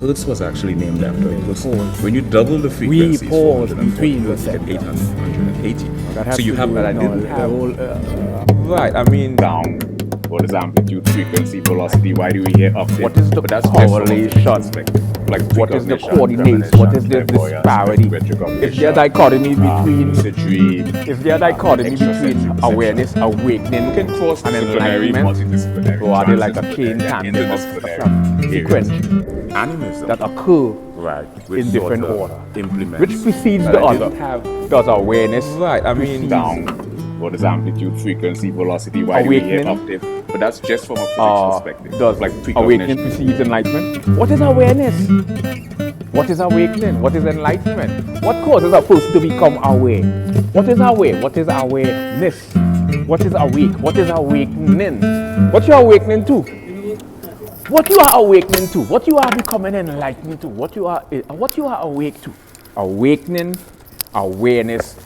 Hertz was actually named after it. When you double the frequency, we pause between the and 880. That So you have But I didn't have right. I mean, down. What is amplitude, frequency, velocity? Why do we hear up? What is the But that's just from a correlation? perspective. Like What is the precognition, coordinates? What is the clairvoyance, disparity? retrocognition, Is there a dichotomy between citrine, is there a dichotomy between extrasensory awareness, awakening, You can cross and disciplinary, enlightenment? multidisciplinary, Or are they like a chain transdisciplinary, tandem of interdisciplinary sequence animism that occur right, in different sort of order? implements. Which precedes But the I other? didn't have Does awareness right. I mean, precedes down. What is amplitude, frequency, velocity? Why do we hear Awakening? octave? But that's just from a physics perspective. does like awakening precognition. precedes enlightenment? What is awareness? What is awakening? What is enlightenment? What causes a person to become aware? What is aware? What is awareness? What is awake? What is awakening? What you are awakening to? What you are awakening to? What you are becoming enlightened to? What you are awake to? Awakening, awareness,